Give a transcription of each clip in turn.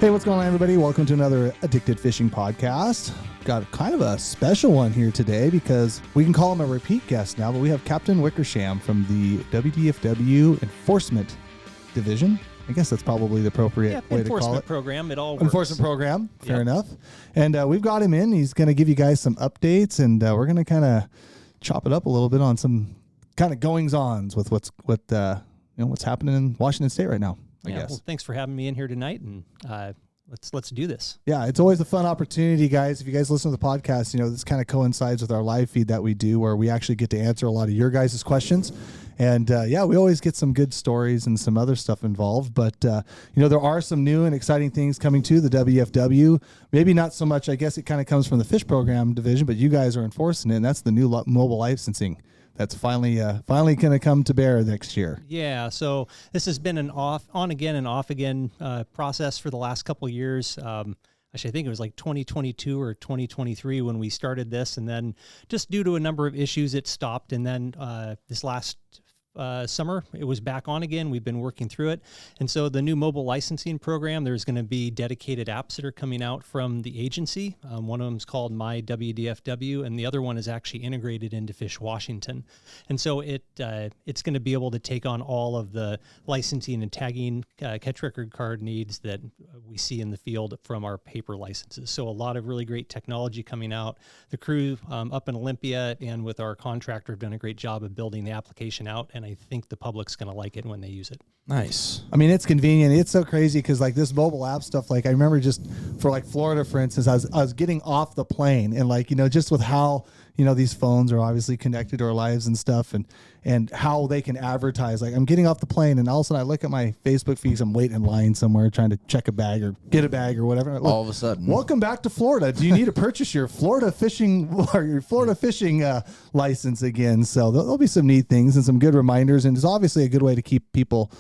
Hey, what's going on, everybody? Welcome to another Addicted Fishing podcast. Got kind of a special one here today because we can call him a repeat guest now, but we have Captain Wickersham from the WDFW Enforcement Division. I guess that's probably the appropriate way to call it. Enforcement program. It all works. Enforcement program. Fair enough. And we've got him in. He's going to give you guys some updates, and we're going to kind of chop it up a little bit on some kind of goings-ons with what's happening in Washington State right now. I guess. Well, thanks for having me in here tonight, and let's do this. Yeah, it's always a fun opportunity, guys. If you guys listen to the podcast, this kind of coincides with our live feed that we do, where we actually get to answer a lot of your guys' questions. And we always get some good stories and some other stuff involved. But there are some new and exciting things coming to the WFW. Maybe not so much. I guess it kind of comes from the fish program division, but you guys are enforcing it, and that's the new mobile licensing. That's finally going to come to bear next year. Yeah, so this has been an on again and off again process for the last couple of years. Actually, I think it was like 2022 or 2023 when we started this, and then just due to a number of issues, it stopped. And then this last summer, it was back on again. We've been working through it. And so the new mobile licensing program, there's going to be dedicated apps that are coming out from the agency. One of them is called My WDFW, and the other one is actually integrated into Fish Washington. And so it's going to be able to take on all of the licensing and tagging catch record card needs that we see in the field from our paper licenses. So a lot of really great technology coming out. The crew up in Olympia and with our contractor have done a great job of building the application out, and I think the public's going to like it when they use it. Nice. I mean, it's convenient. It's so crazy because like this mobile app stuff, like I remember just for like Florida, for instance, I was getting off the plane and like, just with how, these phones are obviously connected to our lives and stuff and how they can advertise. Like I'm getting off the plane and all of a sudden I look at my Facebook feeds. I'm waiting in line somewhere trying to check a bag or get a bag or whatever. Look, all of a sudden, welcome back to Florida. Do you need to purchase your Florida fishing license again? So there'll be some neat things and some good reminders. And it's obviously a good way to keep people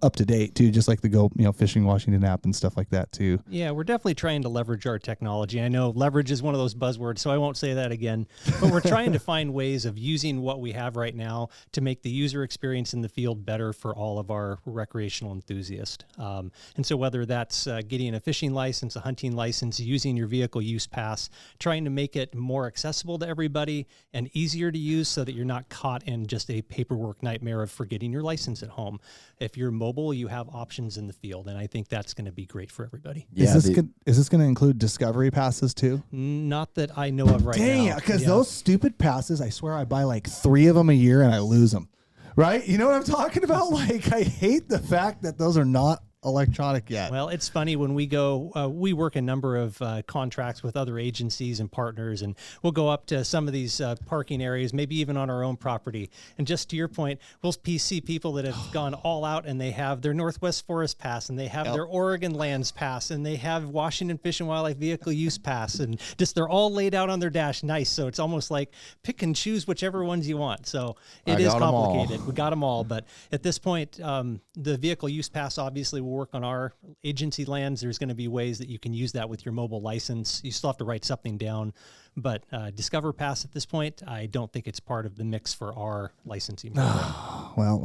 up to date too, just like the Go, Fishing Washington app and stuff like that too. Yeah, we're definitely trying to leverage our technology. I know leverage is one of those buzzwords, so I won't say that again, but we're trying to find ways of using what we have right now to make the user experience in the field better for all of our recreational enthusiasts. And so whether that's getting a fishing license, a hunting license, using your vehicle use pass, trying to make it more accessible to everybody and easier to use so that you're not caught in just a paperwork nightmare of forgetting your license at home. If you're mobile, you have options in the field, and I think that's going to be great for everybody. Yeah, is this going to include discovery passes too? Not that I know of right now. Dang, because those stupid passes, I swear I buy like 3 of them a year and I lose them. Right? You know what I'm talking about? Like I hate the fact that those are not electronic yet. Well, it's funny when we go, we work a number of contracts with other agencies and partners, and we'll go up to some of these parking areas, maybe even on our own property. And just to your point, we'll see people that have gone all out and they have their Northwest Forest Pass and they have their Oregon Lands Pass and they have Washington Fish and Wildlife Vehicle Use Pass, and just they're all laid out on their dash nice. So it's almost like pick and choose whichever ones you want. So it is complicated. We got them all. But at this point, the Vehicle Use Pass obviously will work on our agency lands. There's going to be ways that you can use that with your mobile license. You still have to write something down, but Discover Pass at this point, I don't think it's part of the mix for our licensing program. Well,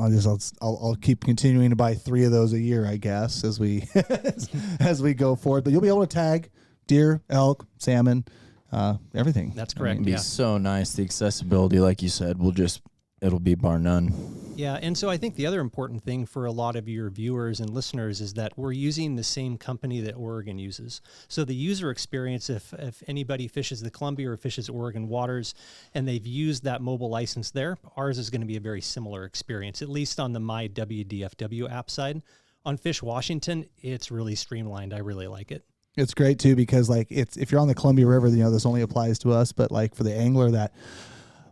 I'll keep continuing to buy 3 of those a year, I guess, as we as we go forward. But you'll be able to tag deer, elk, salmon, everything. That's correct. It'd be so nice. The accessibility, like you said, it'll be bar none. Yeah, and so I think the other important thing for a lot of your viewers and listeners is that we're using the same company that Oregon uses. So the user experience, if anybody fishes the Columbia or fishes Oregon waters and they've used that mobile license there, ours is going to be a very similar experience, at least on the My WDFW app side. On Fish Washington, it's really streamlined. I really like it. It's great too because like if you're on the Columbia River, this only applies to us, but like for the angler that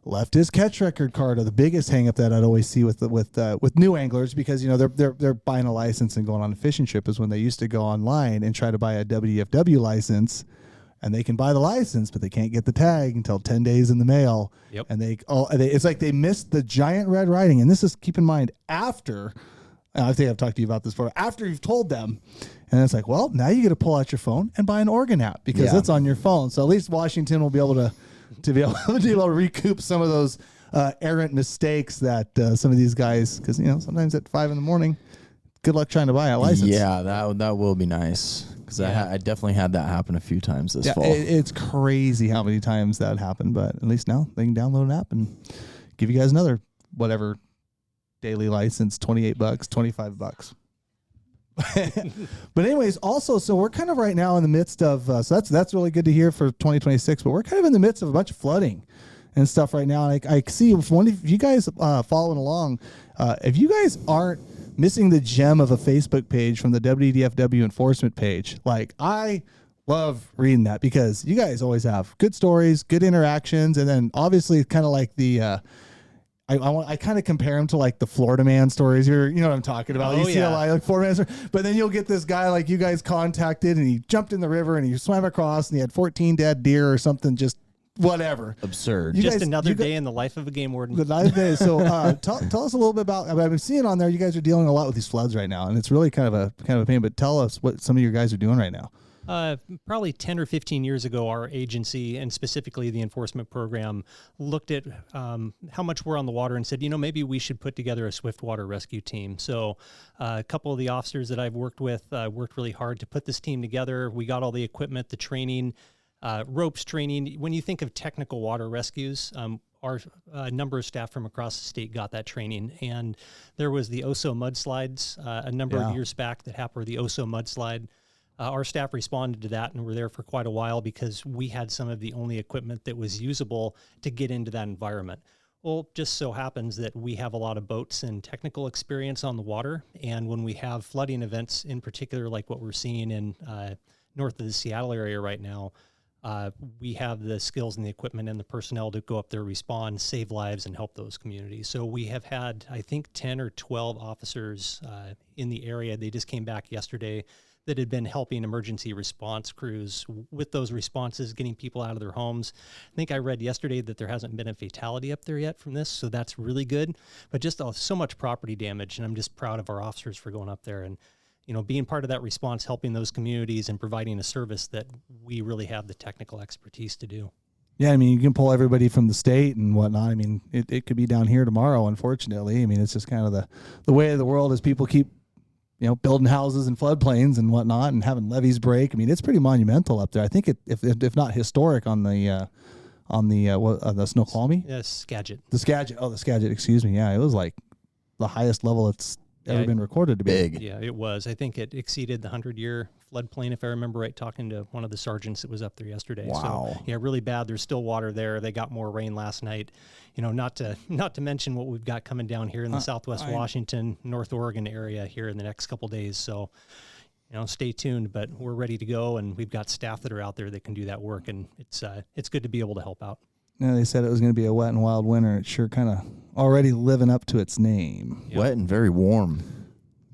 left his catch record card, or the biggest hang up that I'd always see with new anglers, because they're buying a license and going on a fishing trip, is when they used to go online and try to buy a WDFW license, and they can buy the license but they can't get the tag until 10 days in the mail. Yep. And it's like they missed the giant red writing. And this is, keep in mind, after I think I've talked to you about this before, after you've told them, and it's like, well, now you get to pull out your phone and buy an Oregon app because it's on your phone. So at least Washington will be able to be able to recoup some of those errant mistakes that some of these guys, because sometimes at 5 a.m, good luck trying to buy a license. Yeah, that will be nice. because I definitely had that happen a few times this fall. It's crazy how many times that happened, but at least now they can download an app and give you guys another whatever daily license, $28, $25. But anyways, also, so we're kind of right now in the midst of, so that's really good to hear for 2026, but we're kind of in the midst of a bunch of flooding and stuff right now. And I see if you guys following along, if you guys aren't missing the gem of a Facebook page from the WDFW Enforcement page, like I love reading that because you guys always have good stories, good interactions, and then obviously kind of like the I kind of compare them to like the Florida man stories. You know what I'm talking about. You see a lot like Florida man stories, but then you'll get this guy like you guys contacted, and he jumped in the river and he swam across, and he had 14 dead deer or something, just whatever. Absurd. Just another day in the life of a game warden. The 9 days. So tell us a little bit about. I've been seeing on there you guys are dealing a lot with these floods right now, and it's really kind of a pain. But tell us what some of your guys are doing right now. Probably 10 or 15 years ago, our agency and specifically the enforcement program looked at how much we're on the water and said, maybe we should put together a swiftwater rescue team. So a couple of the officers that I've worked with worked really hard to put this team together. We got all the equipment, the training, ropes training. When you think of technical water rescues, our number of staff from across the state got that training. And there was the Oso mudslides a number of years back that happened, or the Oso mudslide. Our staff responded to that and were there for quite a while because we had some of the only equipment that was usable to get into that environment. Well, just so happens that we have a lot of boats and technical experience on the water. And when we have flooding events, in particular, like what we're seeing in north of the Seattle area right now, we have the skills and the equipment and the personnel to go up there, respond, save lives, and help those communities. So we have had, I think, 10 or 12 officers in the area. They just came back yesterday that had been helping emergency response crews with those responses, getting people out of their homes. I think I read yesterday that there hasn't been a fatality up there yet from this, so that's really good. But just so much property damage, and I'm just proud of our officers for going up there and being part of that response, helping those communities and providing a service that we really have the technical expertise to do. Yeah, I mean, you can pull everybody from the state and whatnot. I mean, it could be down here tomorrow, unfortunately. I mean, it's just kind of the way of the world as people keep building houses in floodplains and whatnot and having levees break. I mean, it's pretty monumental up there. I think if not historic on the Snoqualmie? Yes, Skagit. The Skagit, excuse me. Yeah, it was like the highest level it's ever been recorded to be. Big. Yeah, it was. I think it exceeded the 100-year floodplain, if I remember right, talking to one of the sergeants that was up there yesterday. Wow. So, yeah, really bad. There's still water there. They got more rain last night. Not to mention what we've got coming down here in the Southwest Washington, North Oregon area here in the next couple days. So, stay tuned, but we're ready to go, and we've got staff that are out there that can do that work, and it's good to be able to help out. Yeah, they said it was going to be a wet and wild winter. It's sure kind of already living up to its name. Yep. Wet and very warm.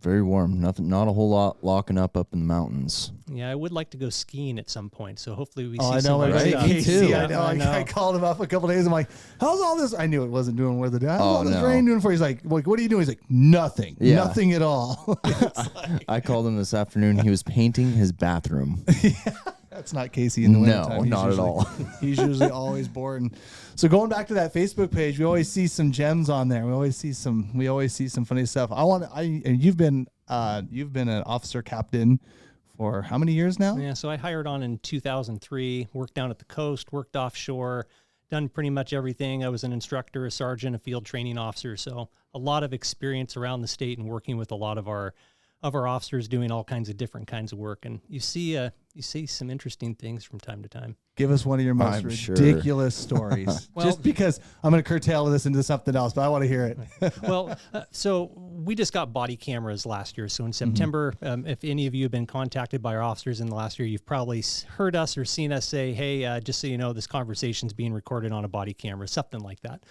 Very warm. Not a whole lot locking up in the mountains. Yeah, I would like to go skiing at some point, so hopefully we see I know, some right? stuff. Me too. Yeah, I know. I called him up a couple days. I'm like, how's all this? I knew it wasn't doing worth it. How's all this rain doing for you? He's like, what are you doing? He's like, nothing. Yeah. Nothing at all. I called him this afternoon. He was painting his bathroom. That's not Casey in the wintertime. No, not at all. He's usually always bored. And so going back to that Facebook page, we always see some gems on there. We always see some funny stuff. And you've been an officer captain for how many years now? Yeah, so I hired on in 2003, worked down at the coast, worked offshore, done pretty much everything. I was an instructor, a sergeant, a field training officer. So a lot of experience around the state and working with a lot of our officers doing all kinds of different kinds of work. And you see some interesting things from time to time. Give us one of your most ridiculous stories. Well, just because I'm going to curtail this into something else, but I want to hear it. Well, so we just got body cameras last year. So in September, if any of you have been contacted by our officers in the last year, you've probably heard us or seen us say, hey, just so you know, this conversation's being recorded on a body camera, something like that.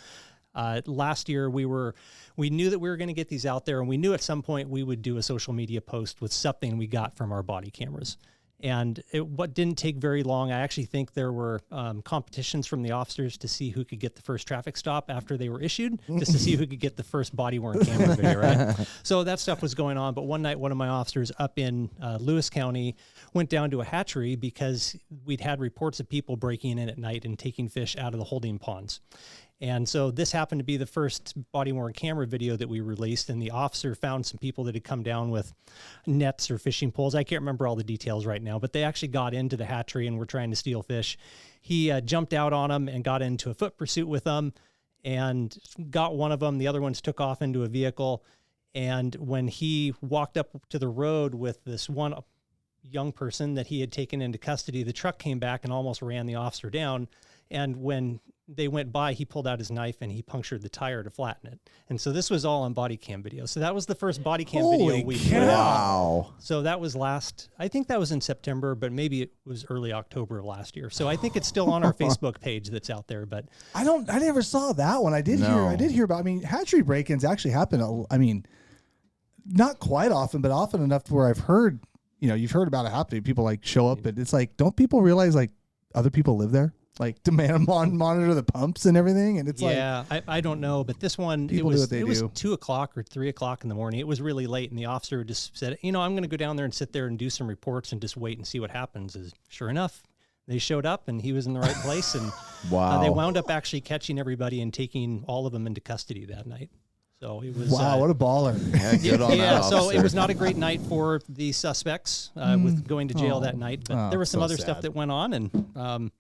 Last year, we knew that we were going to get these out there, and we knew at some point we would do a social media post with something we got from our body cameras. And what didn't take very long, I actually think there were competitions from the officers to see who could get the first traffic stop after they were issued, just to see who could get the first body-worn camera video, right? So that stuff was going on. But one night, one of my officers up in Lewis County went down to a hatchery because we'd had reports of people breaking in at night and taking fish out of the holding ponds. And so this happened to be the first body-worn camera video that we released, and the officer found some people that had come down with nets or fishing poles. I can't remember all the details right now, but they actually got into the hatchery and were trying to steal fish. He jumped out on them and got into a foot pursuit with them and got one of them. The other ones took off into a vehicle. And when he walked up to the road with this one young person that he had taken into custody, the truck came back and almost ran the officer down. And when they went by, he pulled out his knife and he punctured the tire to flatten it. And so this was all on body cam video. So that was the first body cam video we put out. Wow. So that was I think that was in September, but maybe it was early October of last year. So I think it's still on our Facebook page that's out there, but I never saw that one. I did hear about, I mean, hatchery break-ins actually happen. I mean, not quite often, but often enough to where I've heard, you've heard about it happening. People like show up, but it's like, don't people realize like other people live there? Like to monitor the pumps and everything, and it's I don't know, but this one it was 2 o'clock or 3 o'clock in the morning. It was really late, and the officer just said, I'm going to go down there and sit there and do some reports and just wait and see what happens. Sure enough, they showed up, and he was in the right place, and wow, they wound up actually catching everybody and taking all of them into custody that night. So it was what a baller! Yeah, good on that so officer. it was not a great night for the suspects with going to jail that night, but there was some other stuff that went on, and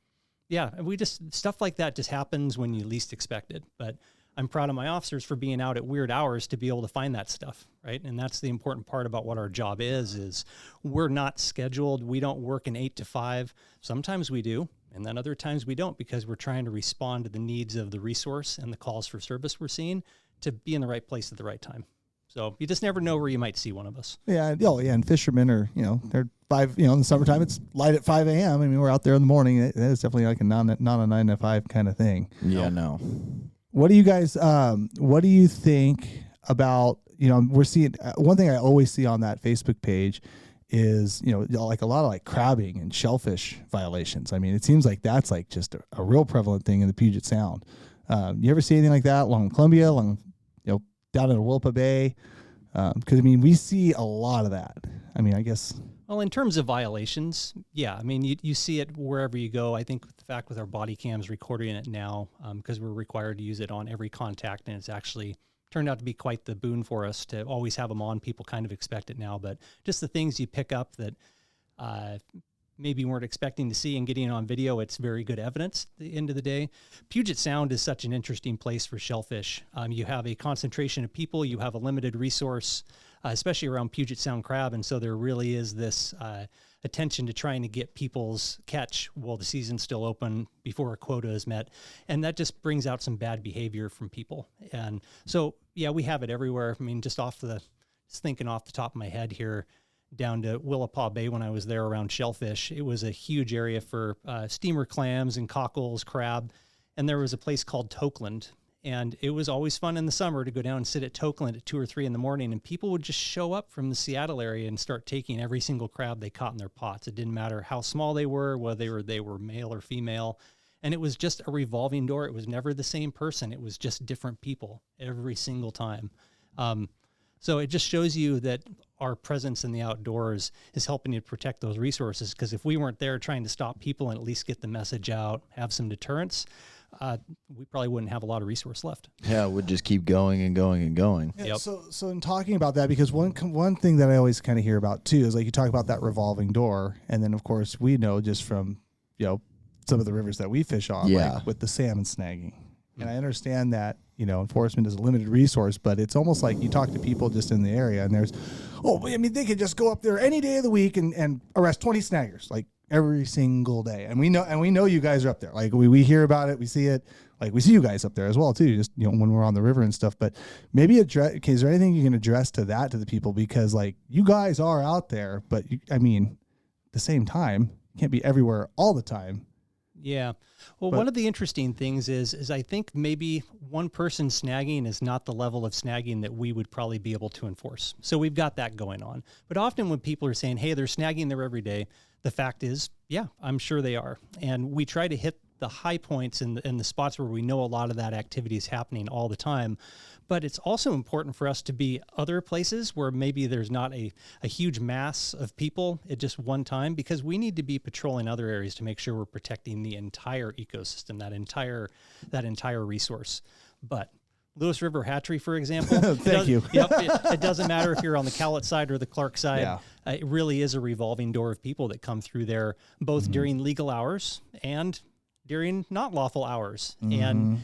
stuff like that just happens when you least expect it. But I'm proud of my officers for being out at weird hours to be able to find that stuff, right? And that's the important part about what our job is we're not scheduled. We don't work an 8 to 5. Sometimes we do, and then other times we don't, because we're trying to respond to the needs of the resource and the calls for service we're seeing to be in the right place at the right time. So you just never know where you might see one of us. Yeah. Oh, yeah. And fishermen are, they're 5, in the summertime, it's light at 5 a.m. I mean, we're out there in the morning. That is definitely like not a 9 to 5 kind of thing. Yeah, no. What do you guys, what do you think about, we're seeing, one thing I always see on that Facebook page is, like a lot of like crabbing and shellfish violations. I mean, it seems like that's like just a real prevalent thing in the Puget Sound. You ever see anything like that along Columbia, down in Willapa Bay? Because, I mean, we see a lot of that. I mean, I guess. Well, in terms of violations, yeah. I mean, you see it wherever you go. I think the fact with our body cams recording it now, because we're required to use it on every contact, and it's actually turned out to be quite the boon for us to always have them on. People kind of expect it now, but just the things you pick up that maybe weren't expecting to see and getting it on video, it's very good evidence at the end of the day. Puget Sound is such an interesting place for shellfish. You have a concentration of people, you have a limited resource, especially around Puget Sound crab, and so there really is this attention to trying to get people's catch while the season's still open before a quota is met, and that just brings out some bad behavior from people. And so, yeah, we have it everywhere. I mean, just thinking off the top of my head here, down to Willapa Bay when I was there around shellfish. It was a huge area for steamer clams and cockles, crab. And there was a place called Tokeland. And it was always fun in the summer to go down and sit at Tokeland at 2 or 3 in the morning. And people would just show up from the Seattle area and start taking every single crab they caught in their pots. It didn't matter how small they were, whether they were male or female. And it was just a revolving door. It was never the same person. It was just different people every single time. So it just shows you that our presence in the outdoors is helping you protect those resources, because if we weren't there trying to stop people and at least get the message out, have some deterrence, we probably wouldn't have a lot of resource left. Yeah, it would just keep going and going and going. Yeah, so in talking about that, because one thing that I always kind of hear about too is like you talk about that revolving door, and then of course we know just from some of the rivers that we fish on, like with the salmon snagging. And I understand that, enforcement is a limited resource, but it's almost like you talk to people just in the area and they could just go up there any day of the week and arrest 20 snaggers, like every single day. And we know you guys are up there. Like we hear about it, we see it, like we see you guys up there as well too, just, when we're on the river and stuff. But maybe is there anything you can address to the people? Because like you guys are out there, but at the same time, you can't be everywhere all the time. Yeah. Well, one of the interesting things is I think maybe one person snagging is not the level of snagging that we would probably be able to enforce. So we've got that going on. But often when people are saying, hey, they're snagging there every day, the fact is, yeah, I'm sure they are. And we try to hit the high points and the spots where we know a lot of that activity is happening all the time. But it's also important for us to be other places where maybe there's not a huge mass of people at just one time, because we need to be patrolling other areas to make sure we're protecting the entire ecosystem, that entire resource. But Lewis River Hatchery, for example. Thank you. It doesn't matter if you're on the Cowlitz side or the Clark side. Yeah. It really is a revolving door of people that come through there, both during legal hours and during not lawful hours. And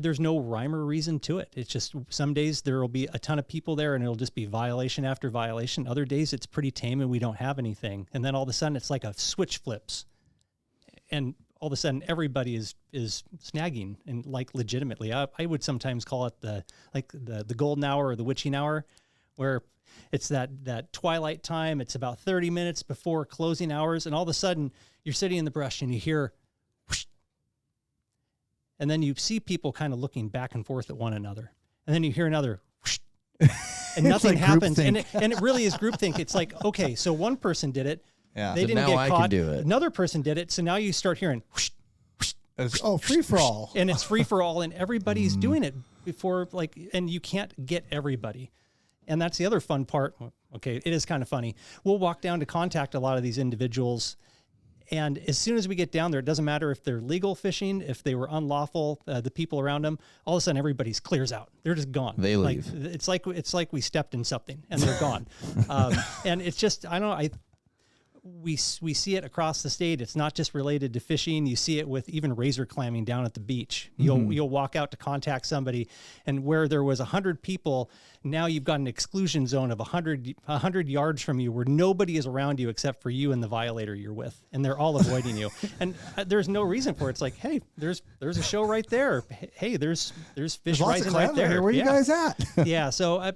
there's no rhyme or reason to it. It's just some days there will be a ton of people there and it'll just be violation after violation. Other days it's pretty tame and we don't have anything. And then all of a sudden it's like a switch flips. And all of a sudden everybody is snagging, and like legitimately. I would sometimes call it the golden hour or the witching hour, where it's that twilight time. It's about 30 minutes before closing hours, and all of a sudden you're sitting in the brush and you hear whoosh, and then you see people kind of looking back and forth at one another, and then you hear another whoosh, and nothing like happens. And groupthink. it really is groupthink. It's like, okay, so one person did it. Yeah. They So didn't now get I caught. can do it. Another person did it. So now you start hearing whoosh, whoosh, Oh, free for all. and it's free for all, and everybody's doing it before, and you can't get everybody. And that's the other fun part. Okay, it is kind of funny. We'll walk down to contact a lot of these individuals, and as soon as we get down there, it doesn't matter if they're legal fishing, if they were unlawful, the people around them, all of a sudden everybody's clears out. They're just gone. They leave. It's like we stepped in something and they're gone. And it's just, I don't know, we see it across the state. It's not just related to fishing. You see it with even razor clamming down at the beach. You'll walk out to contact somebody, and where there was 100 people, now you've got an exclusion zone of 100 yards from you, where nobody is around you except for you and the violator you're with, and they're all avoiding you. And there's no reason for it. It's like, hey, there's a show right there. Hey, there's fish There's lots rising of right clams there. here. Where are you guys at? Yeah. So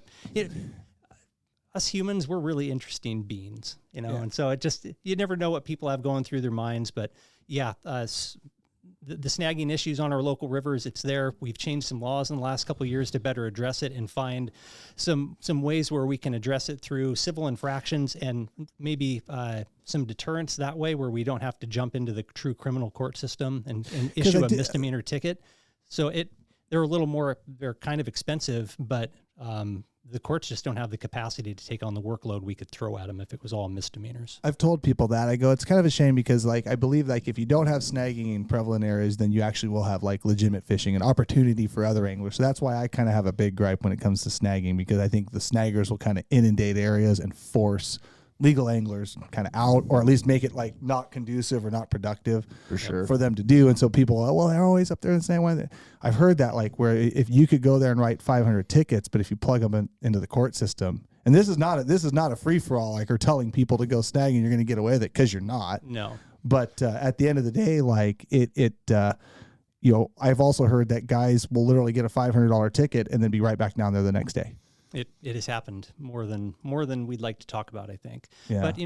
us humans, we're really interesting beings, and so you never know what people have going through their minds. But yeah, the snagging issues on our local rivers, it's there. We've changed some laws in the last couple of years to better address it and find some ways where we can address it through civil infractions and maybe some deterrence that way, where we don't have to jump into the true criminal court system and issue a misdemeanor ticket. So they're a little more, they're kind of expensive, but the courts just don't have the capacity to take on the workload we could throw at them if it was all misdemeanors. I've told people that. I go, it's kind of a shame because, I believe, if you don't have snagging in prevalent areas, then you actually will have, legitimate fishing and opportunity for other anglers. So that's why I kind of have a big gripe when it comes to snagging, because I think the snaggers will kind of inundate areas and force legal anglers kind of out, or at least make it not conducive or not productive For sure. for them to do. And so people, they're always up there and saying, I've heard that where if you could go there and write 500 tickets, but if you plug them into the court system, and this is not a free for all, or telling people to go snagging, you're going to get away with it, because you're not. No. But at the end of the day, I've also heard that guys will literally get a $500 ticket and then be right back down there the next day. It has happened more than we'd like to talk about, I think. Yeah. But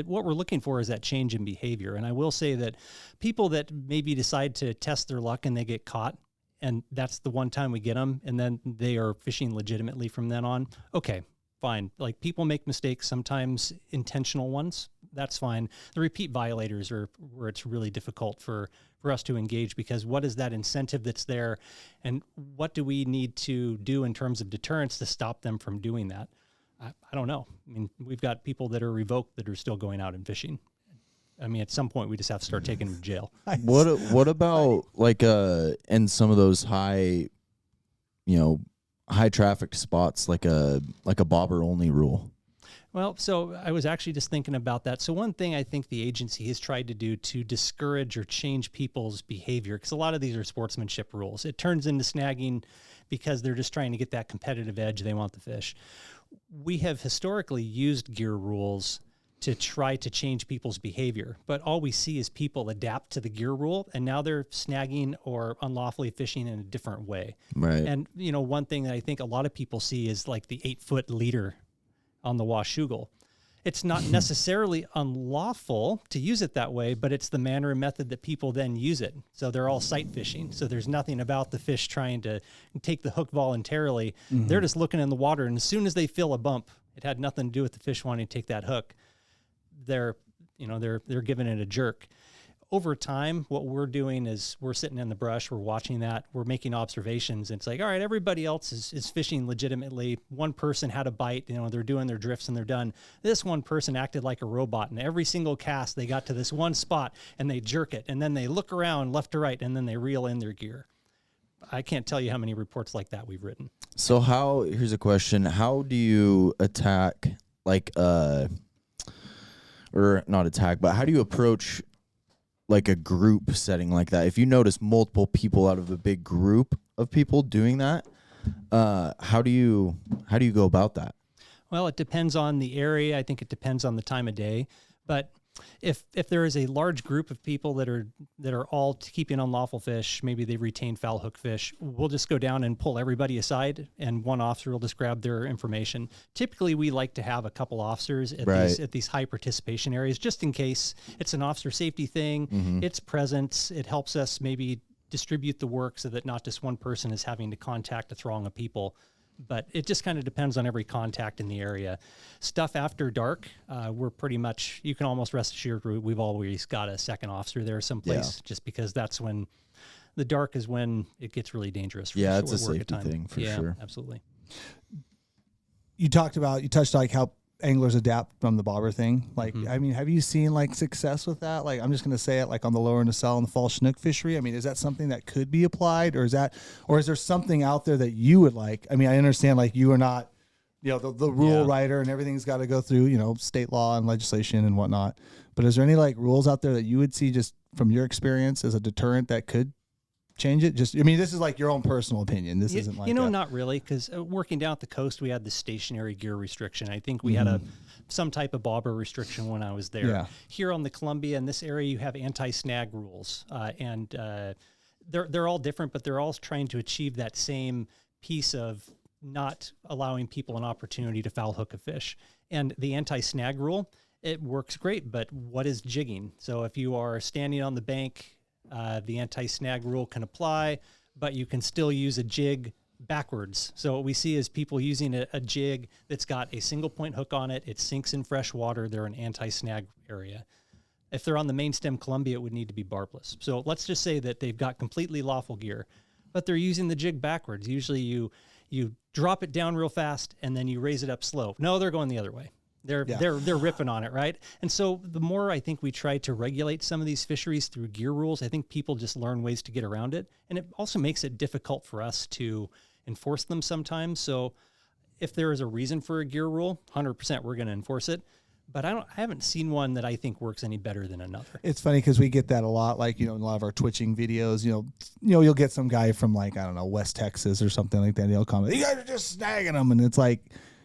what we're looking for is that change in behavior. And I will say that people that maybe decide to test their luck and they get caught, and that's the one time we get them, and then they are fishing legitimately from then on. Okay, fine. People make mistakes, sometimes intentional ones. That's fine. The repeat violators are where it's really difficult for us to engage, because what is that incentive that's there, and what do we need to do in terms of deterrence to stop them from doing that? I don't know. I mean, we've got people that are revoked that are still going out and fishing. I mean, at some point we just have to start taking them to jail. What about in some of those high traffic spots, like a bobber only rule? Well, so I was actually just thinking about that. So one thing I think the agency has tried to do to discourage or change people's behavior, because a lot of these are sportsmanship rules, it turns into snagging because they're just trying to get that competitive edge. They want the fish. We have historically used gear rules to try to change people's behavior, but all we see is people adapt to the gear rule, and now they're snagging or unlawfully fishing in a different way. Right. And, one thing that I think a lot of people see is the 8-foot leader on the Washougal. It's not necessarily unlawful to use it that way, but it's the manner and method that people then use it. So they're all sight fishing. So there's nothing about the fish trying to take the hook voluntarily. Mm-hmm. They're just looking in the water, and as soon as they feel a bump, it had nothing to do with the fish wanting to take that hook. They're giving it a jerk. over time, what we're doing is we're sitting in the brush, we're watching that, we're making observations. And it's like, all right, everybody else is fishing legitimately. One person had a bite, they're doing their drifts and they're done. This one person acted like a robot, and every single cast, they got to this one spot and they jerk it. And then they look around left to right and then they reel in their gear. I can't tell you how many reports like that we've written. So here's a question. How do you attack, or not attack, but how do you approach like a group setting like that? If you notice multiple people out of a big group of people doing that, how do you go about that? Well, it depends on the area. I think it depends on the time of day. But if there is a large group of people that are all keeping unlawful fish, maybe they retain foul hook fish, we'll just go down and pull everybody aside, and one officer will just grab their information. Typically, we like to have a couple officers at these high participation areas, just in case it's an officer safety thing. It's presence. It helps us maybe distribute the work so that not just one person is having to contact a throng of people. But it just kind of depends on every contact in the area. Stuff after dark, we're pretty much, you can almost rest assured we've always got a second officer there someplace, just because that's when the dark is when it gets really dangerous. Yeah, it's a safety thing for sure. Absolutely. You touched like how anglers adapt from the bobber thing. Like, I mean, have you seen like success with that? Like, I'm just going to say it, like on the lower Nacelle and the fall Chinook fishery. I mean, is that something that could be applied, or is there something out there that you would like? I mean, I understand like you are not, the rule writer and everything's got to go through, state law and legislation and whatnot. But is there any like rules out there that you would see just from your experience as a deterrent that could change it? Just, I mean, this is like your own personal opinion. This isn't like not really, because working down at the coast, we had the stationary gear restriction. I think we had some type of bobber restriction when I was there. Yeah. Here on the Columbia, in this area, you have anti-snag rules, and they're all different, but they're all trying to achieve that same piece of not allowing people an opportunity to foul hook a fish. And the anti-snag rule, it works great, but what is jigging? So if you are standing on the bank, the anti-snag rule can apply, but you can still use a jig backwards. So what we see is people using a jig that's got a single point hook on it. It sinks in fresh water. They're an anti-snag area. If they're on the main stem Columbia, it would need to be barbless. So let's just say that they've got completely lawful gear, but they're using the jig backwards. Usually you drop it down real fast and then you raise it up slow. No, they're going the other way. They're ripping on it, right? And so the more I think we try to regulate some of these fisheries through gear rules, I think people just learn ways to get around it. And it also makes it difficult for us to enforce them sometimes. So if there is a reason for a gear rule, 100% we're going to enforce it. But I haven't seen one that I think works any better than another. It's funny because we get that a lot, like, in a lot of our twitching videos, you'll get some guy from like, I don't know, West Texas or something like that. And he'll comment, you guys are just snagging them. And it's like,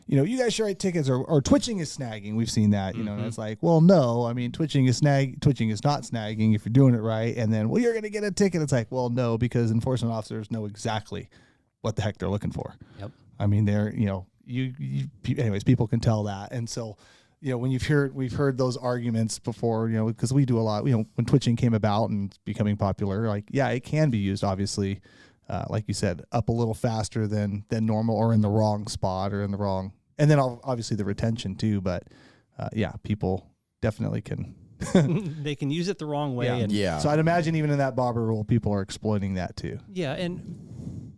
you guys should write tickets, or twitching is snagging. We've seen that, and it's like, well, no, I mean, twitching is not snagging if you're doing it right. And then, well, you're going to get a ticket. It's like, well, no, because enforcement officers know exactly what the heck they're looking for. Yep. I mean, they're, anyways, people can tell that. And so, when we've heard those arguments before, because we do a lot, when twitching came about and becoming popular, like, yeah, it can be used, obviously, like you said, up a little faster than normal, or in the wrong spot, or in the wrong, and then obviously the retention too. But people definitely can. They can use it the wrong way. Yeah. So I'd imagine even in that bobber rule, people are exploiting that too. Yeah, and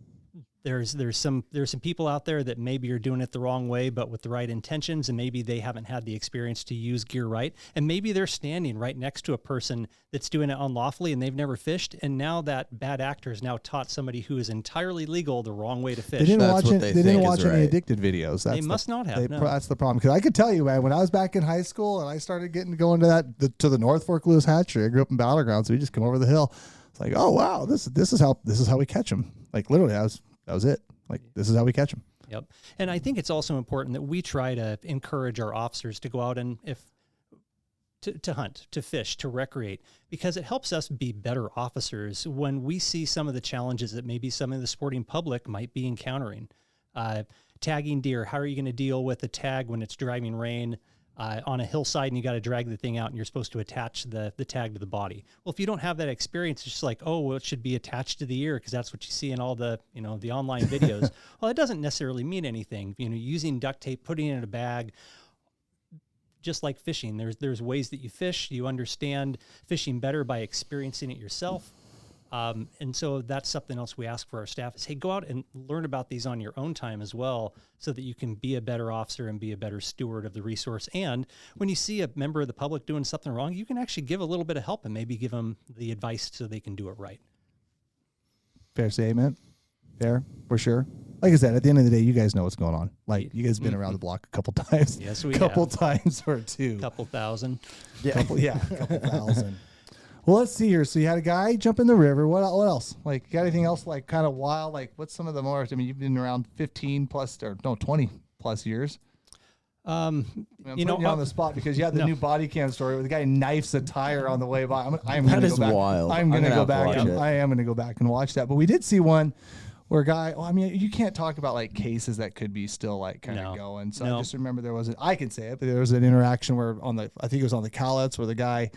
there's some people out there that maybe are doing it the wrong way, but with the right intentions, and maybe they haven't had the experience to use gear right, and maybe they're standing right next to a person that's doing it unlawfully and they've never fished, and now that bad actor has now taught somebody who is entirily legal the wrong way to fish. They didn't watch any addicted videos. They must not have. No. That's the problem. Because I could tell you, man, when I was back in high school and I started going to the North Fork Lewis hatchery, I grew up in Battleground, so we just come over the hill. It's like, oh wow, this is how we catch them. Like literally, that was it. Like, this is how we catch them. Yep. And I think it's also important that we try to encourage our officers to go out and to hunt, to fish, to recreate, because it helps us be better officers when we see some of the challenges that maybe some of the sporting public might be encountering. Tagging deer, how are you going to deal with a tag when it's driving rain on a hillside and you got to drag the thing out and you're supposed to attach the tag to the body? Well, if you don't have that experience, it's just like, oh, well, it should be attached to the ear because that's what you see in all the, the online videos. Well, it doesn't necessarily mean anything. Using duct tape, putting it in a bag, just like fishing. There's ways that you fish. You understand fishing better by experiencing it yourself. And so that's something else we ask for our staff is, hey, go out and learn about these on your own time as well, so that you can be a better officer and be a better steward of the resource. And when you see a member of the public doing something wrong, you can actually give a little bit of help and maybe give them the advice so they can do it right. Fair statement. Fair, for sure. Like I said, at the end of the day, you guys know what's going on. Like, you guys have been around the block a couple times. Yes, we couple have. times or two. Couple thousand. Yeah, couple thousand. Well, let's see here. So you had a guy jump in the river. What else? Like, you got anything else like kind of wild? Like, what's some of the more? I mean, you've been around 20 plus years. I'm putting you on the spot because you had the new body cam story where the guy knifes a tire on the way by. That is wild. I'm going to go back. I am going to go back and watch that. But we did see one where a guy. Well, I mean, you can't talk about like cases that could be still like kind of going. So I just remember I can say it, but there was an interaction where I think it was on the Cowlets where the guy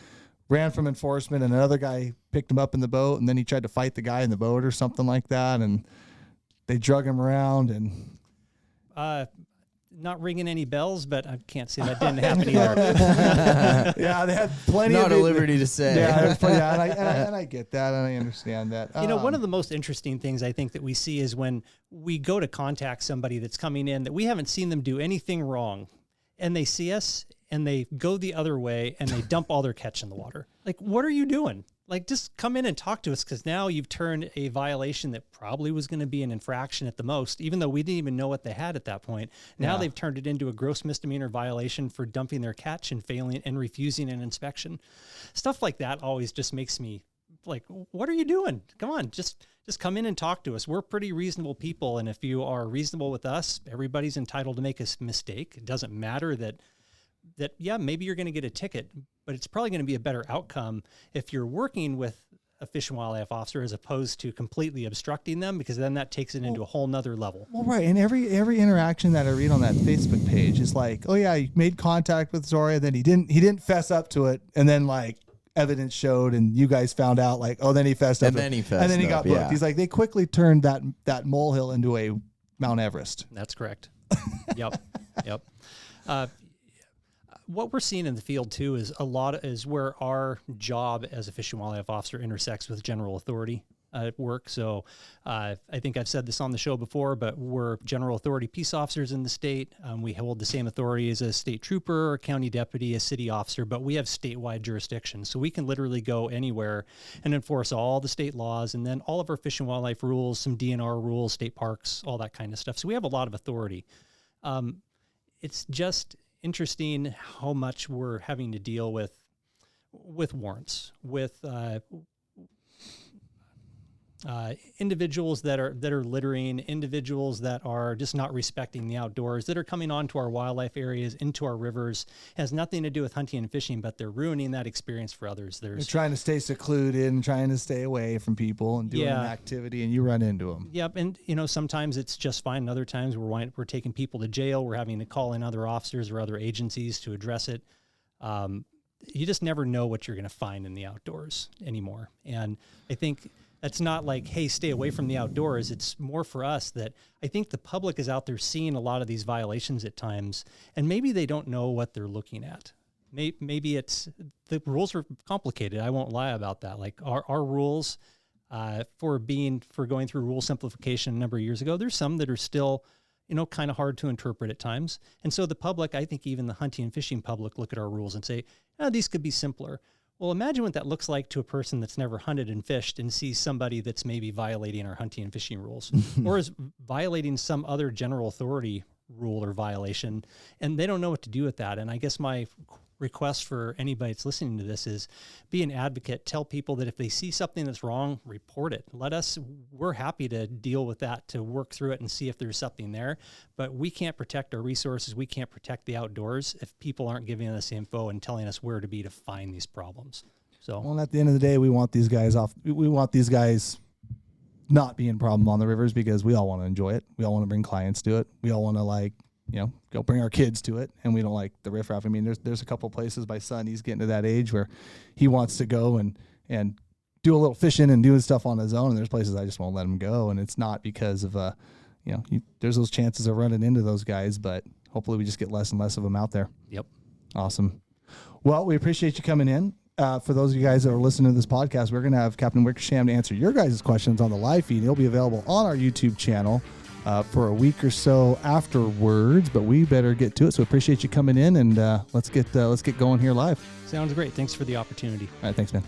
ran from enforcement and another guy picked him up in the boat, and then he tried to fight the guy in the boat or something like that, and they drug him around and. Not ringing any bells, but I can't say that didn't happen either. Yeah, they had plenty Not of at liberty to say. Yeah, and I get that, and I understand that. One of the most interesting things I think that we see is when we go to contact somebody that's coming in that we haven't seen them do anything wrong, and they see us and they go the other way and they dump all their catch in the water. Like, what are you doing? Like, just come in and talk to us, because now you've turned a violation that probably was going to be an infraction at the most, even though we didn't even know what they had at that point. Now they've turned it into a gross misdemeanor violation for dumping their catch and failing and refusing an inspection. Stuff like that always just makes me like, what are you doing? Come on, just come in and talk to us. We're pretty reasonable people, and if you are reasonable with us, everybody's entitled to make a mistake. It doesn't matter that maybe you're going to get a ticket, but it's probably going to be a better outcome if you're working with a Fish and Wildlife officer as opposed to completely obstructing them, because then that takes it into a whole nother level. Well, right. And every interaction that I read on that Facebook page is like, oh yeah, he made contact with Zoria, then he didn't fess up to it, and then like evidence showed and you guys found out like, oh, then he fessed up. And then he got booked. Yeah. He's like, they quickly turned that molehill into a Mount Everest. That's correct. Yep. What we're seeing in the field too is where our job as a Fish and Wildlife officer intersects with general authority at work. So I think I've said this on the show before, but we're general authority peace officers in the state. We hold the same authority as a state trooper, a county deputy, a city officer, but we have statewide jurisdiction. So we can literally go anywhere and enforce all the state laws, and then all of our Fish and Wildlife rules, some DNR rules, state parks, all that kind of stuff. So we have a lot of authority. It's just interesting how much we're having to deal with warrants, with individuals that are littering, individuals that are just not respecting the outdoors, that are coming onto our wildlife areas, into our rivers. It has nothing to do with hunting and fishing, but they're ruining that experience for others. They're trying to stay secluded and trying to stay away from people and doing an activity, and you run into them. Yep, and sometimes it's just fine, and other times we're taking people to jail. We're having to call in other officers or other agencies to address it. You just never know what you're going to find in the outdoors anymore, and I think that's not like, hey, stay away from the outdoors. It's more for us that I think the public is out there seeing a lot of these violations at times, and maybe they don't know what they're looking at. Maybe it's the rules are complicated. I won't lie about that. Like our rules for going through rule simplification a number of years ago, there's some that are still, kind of hard to interpret at times. And so the public, I think even the hunting and fishing public, look at our rules and say, these could be simpler. Well, imagine what that looks like to a person that's never hunted and fished and sees somebody that's maybe violating our hunting and fishing rules or is violating some other general authority rule or violation, and they don't know what to do with that. And I guess my request for anybody that's listening to this is be an advocate. Tell people that if they see something that's wrong, report it. We're happy to deal with that, to work through it and see if there's something there. But we can't protect our resources. We can't protect the outdoors if people aren't giving us info and telling us where to be to find these problems. So, well, at the end of the day, we want these guys off. We want these guys not being a problem on the rivers, because we all want to enjoy it. We all want to bring clients to it. We all want to go bring our kids to it, and we don't like the riffraff. I mean, there's a couple places. My son, he's getting to that age where he wants to go and do a little fishing and doing stuff on his own, and there's places I just won't let him go, and it's not because of there's those chances of running into those guys, but hopefully we just get less and less of them out there. Yep. Awesome. Well, we appreciate you coming in. For those of you guys that are listening to this podcast, we're going to have Captain Wickersham to answer your guys' questions on the live feed. He'll be available on our YouTube channel for a week or so afterwards, but we better get to it. So appreciate you coming in, and let's get going here live. Sounds great. Thanks for the opportunity. All right, thanks, man.